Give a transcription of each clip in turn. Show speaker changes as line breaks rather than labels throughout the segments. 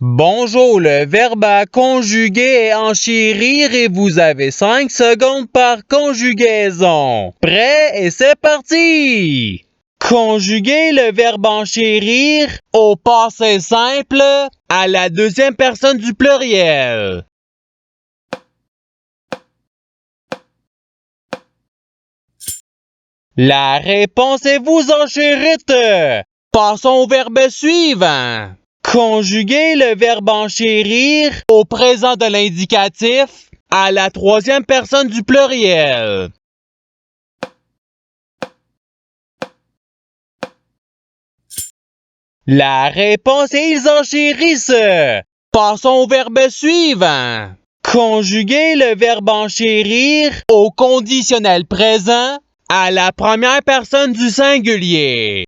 Bonjour, le verbe à conjuguer est enchérir et vous avez 5 secondes par conjugaison. Prêt et c'est parti! Conjuguer le verbe enchérir au passé simple à la deuxième personne du pluriel. La réponse est vous enchérite. Passons au verbe suivant. Conjuguer le verbe enchérir au présent de l'indicatif à la troisième personne du pluriel. La réponse est ils enchérissent. Passons au verbe suivant. Conjuguer le verbe enchérir au conditionnel présent à la première personne du singulier.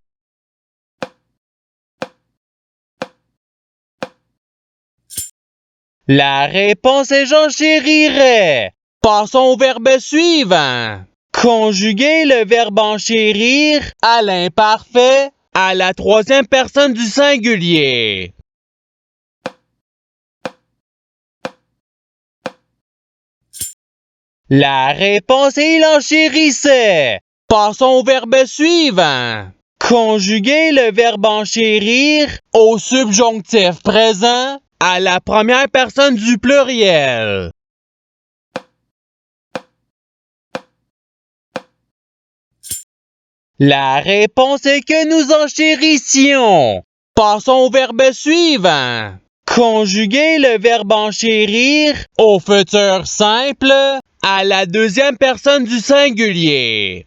La réponse est j'enchérirais. Passons au verbe suivant. Conjuguer le verbe enchérir à l'imparfait à la troisième personne du singulier. La réponse est il enchérissait. Passons au verbe suivant. Conjuguer le verbe enchérir au subjonctif présent à la première personne du pluriel. La réponse est que nous enchérissions. Passons au verbe suivant. Conjuguer le verbe enchérir au futur simple à la deuxième personne du singulier.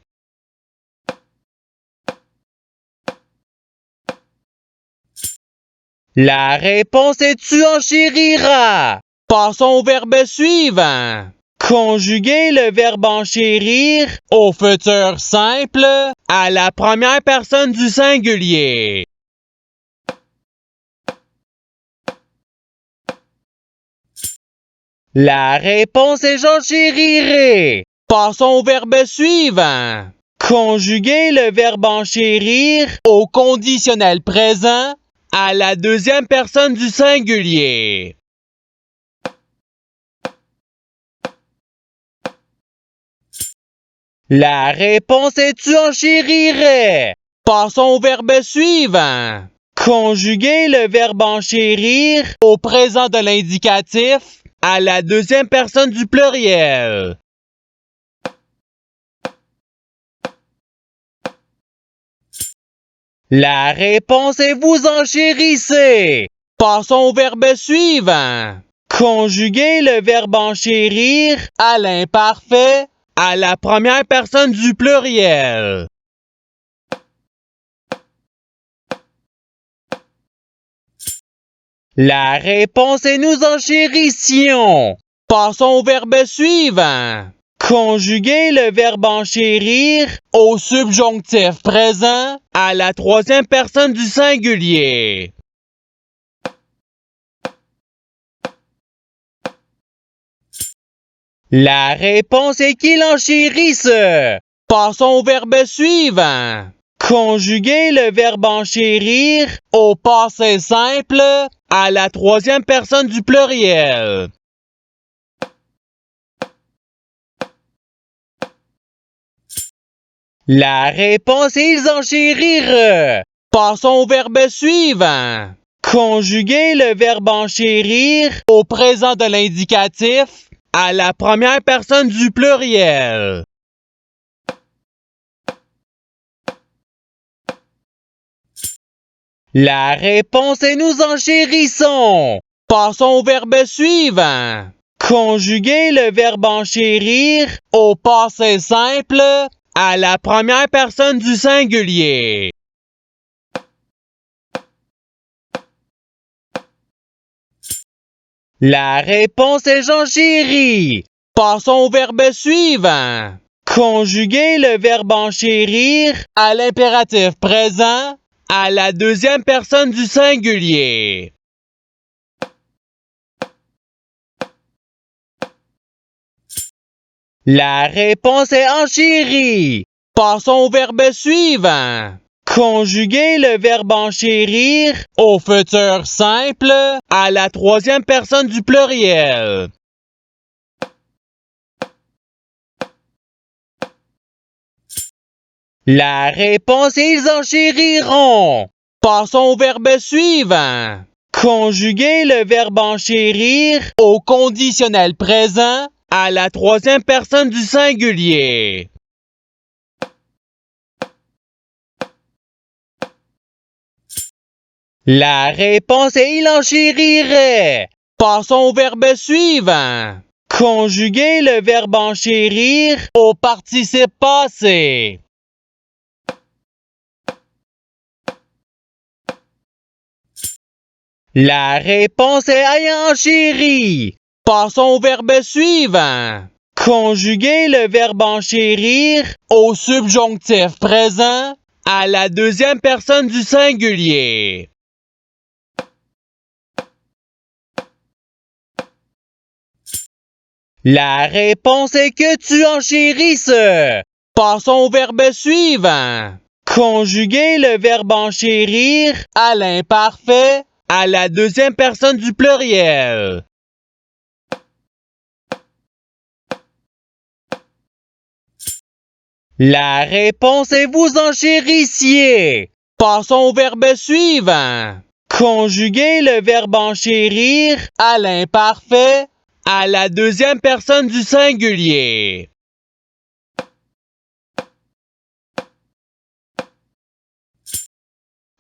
La réponse est tu enchériras. Passons au verbe suivant. Conjuguer le verbe enchérir au futur simple à la première personne du singulier. La réponse est j'enchérirai. Passons au verbe suivant. Conjuguer le verbe enchérir au conditionnel présent à la deuxième personne du singulier. La réponse est tu enchérirais. Passons au verbe suivant. Conjuguer le verbe enchérir au présent de l'indicatif à la deuxième personne du pluriel. La réponse est vous enchérissez. Passons au verbe suivant. Conjuguer le verbe enchérir à l'imparfait à la première personne du pluriel. La réponse est nous enchérissions. Passons au verbe suivant. Conjuguer le verbe enchérir au subjonctif présent à la troisième personne du singulier. La réponse est qu'il enchérisse. Passons au verbe suivant. Conjuguer le verbe enchérir au passé simple à la troisième personne du pluriel. La réponse est ils enchérirent. Passons au verbe suivant. Conjuguer le verbe enchérir au présent de l'indicatif à la première personne du pluriel. La réponse est nous enchérissons. Passons au verbe suivant. Conjuguer le verbe enchérir au passé simple à la première personne du singulier. La réponse est j'enchéris. Passons au verbe suivant. Conjuguer le verbe enchérir à l'impératif présent à la deuxième personne du singulier. La réponse est enchérie. Passons au verbe suivant. Conjuguez le verbe enchérir au futur simple à la troisième personne du pluriel. La réponse est ils enchériront. Passons au verbe suivant. Conjuguez le verbe enchérir au conditionnel présent à la troisième personne du singulier. La réponse est il enchérirait. Passons au verbe suivant. Conjuguez le verbe enchérir au participe passé. La réponse est ayant enchéri. Passons au verbe suivant. Conjuguez le verbe enchérir au subjonctif présent à la deuxième personne du singulier. La réponse est que tu enchérisses. Passons au verbe suivant. Conjuguez le verbe enchérir à l'imparfait à la deuxième personne du pluriel. La réponse est vous enchérissiez. Passons au verbe suivant. Conjuguez le verbe enchérir à l'imparfait à la deuxième personne du singulier.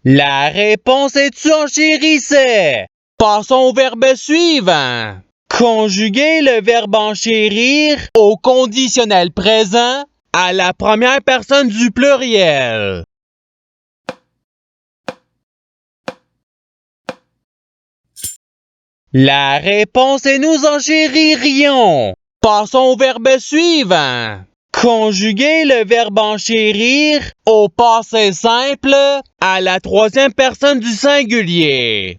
La réponse est tu enchérissais. Passons au verbe suivant. Conjuguez le verbe enchérir au conditionnel présent à la première personne du pluriel. La réponse est nous enchéririons. Passons au verbe suivant. Conjuguez le verbe enchérir au passé simple à la troisième personne du singulier.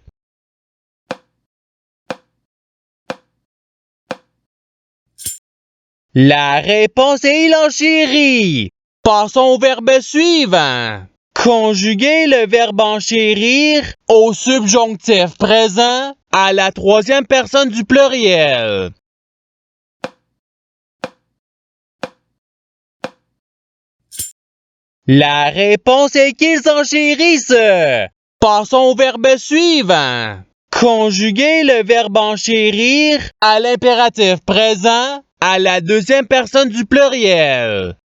La réponse est il enchérit. Passons au verbe suivant. Conjuguez le verbe enchérir au subjonctif présent à la troisième personne du pluriel. La réponse est qu'ils enchérissent. Passons au verbe suivant. Conjuguez le verbe enchérir à l'impératif présent à la deuxième personne du pluriel.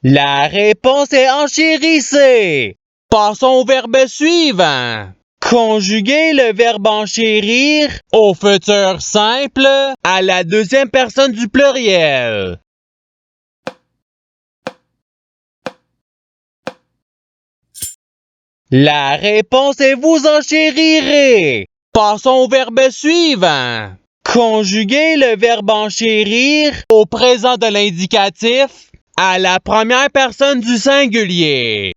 La réponse est enchérissez. Passons au verbe suivant. Conjuguez le verbe enchérir au futur simple à la deuxième personne du pluriel. La réponse est vous enchérirez. Passons au verbe suivant. Conjuguez le verbe enchérir au présent de l'indicatif à la première personne du singulier.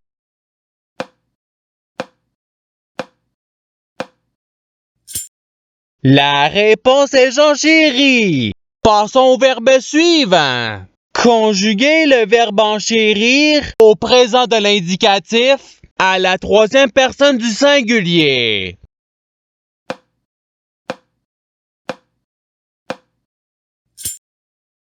La réponse est j'enchéris. Passons au verbe suivant. Conjuguez le verbe enchérir au présent de l'indicatif à la troisième personne du singulier.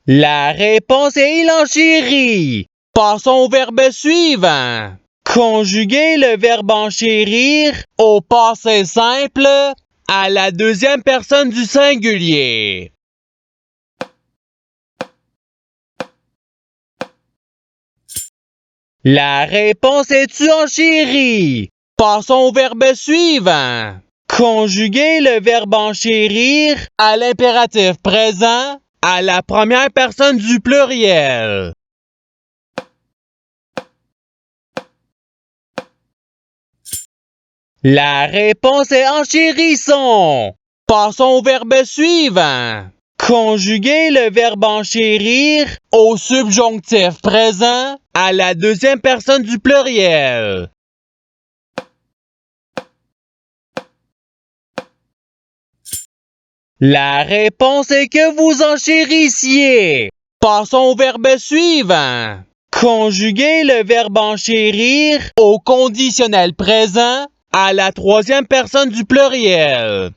La réponse est il enchérit. Passons au verbe suivant. Conjuguez le verbe enchérir au passé simple à la deuxième personne du singulier. La réponse est tu enchéris. Passons au verbe suivant. Conjuguez le verbe enchérir à l'impératif présent à la première personne du pluriel. La réponse est enchérissons. Passons au verbe suivant. Conjuguez le verbe enchérir au subjonctif présent à la deuxième personne du pluriel. La réponse est que vous enchérissiez. Passons au verbe suivant. Conjuguez le verbe enchérir au conditionnel présent à la troisième personne du pluriel.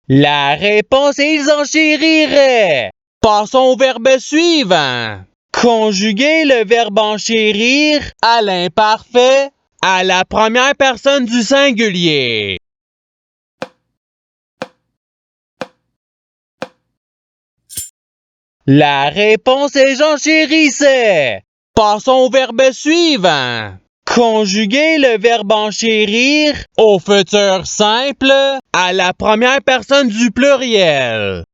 La réponse est ils enchériraient. Passons au verbe suivant. Conjuguez le verbe enchérir à l'imparfait à la première personne du singulier. La réponse est j'enchérissais. Passons au verbe suivant. Conjuguez le verbe enchérir au futur simple à la première personne du pluriel.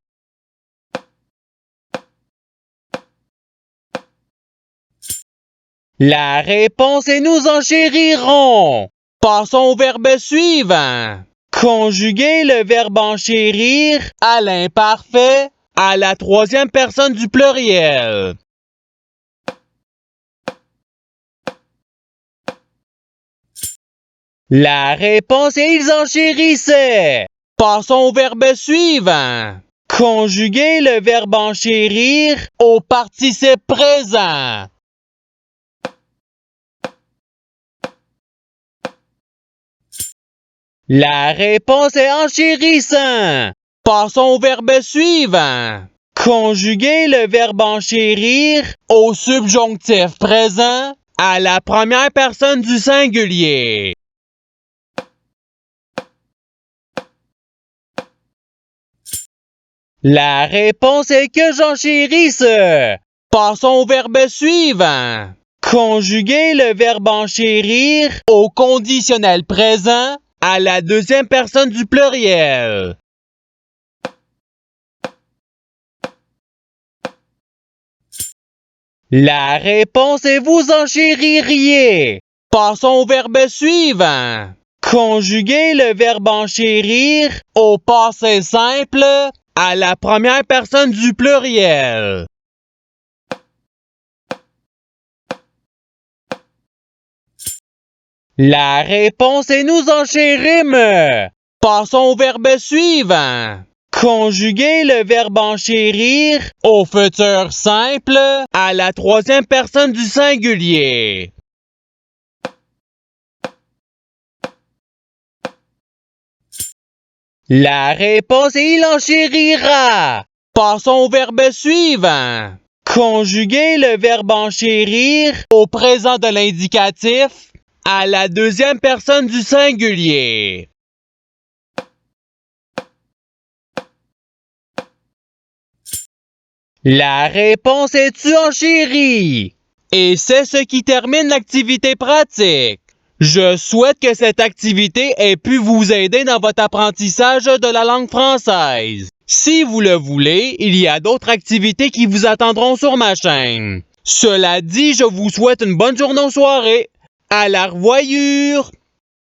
La réponse est nous enchérirons. Passons au verbe suivant. Conjuguez le verbe enchérir à l'imparfait à la troisième personne du pluriel. La réponse est ils enchérissaient. Passons au verbe suivant. Conjuguez le verbe enchérir au participe présent. La réponse est enchérissant. Passons au verbe suivant. Conjuguez le verbe enchérir au subjonctif présent à la première personne du singulier. La réponse est que j'enchérisse. Passons au verbe suivant. Conjuguez le verbe enchérir au conditionnel présent à la deuxième personne du pluriel. La réponse est vous enchéririez. Passons au verbe suivant. Conjuguez le verbe enchérir au passé simple à la première personne du pluriel. La réponse est nous enchérîmes. Passons au verbe suivant. Conjuguez le verbe enchérir au futur simple à la troisième personne du singulier. La réponse est il enchérira. Passons au verbe suivant. Conjuguez le verbe enchérir au présent de l'indicatif à la deuxième personne du singulier. La réponse est tu enchéris. Et c'est ce qui termine l'activité pratique. Je souhaite que cette activité ait pu vous aider dans votre apprentissage de la langue française. Si vous le voulez, il y a d'autres activités qui vous attendront sur ma chaîne. Cela dit, je vous souhaite une bonne journée ou soirée. À la revoyure!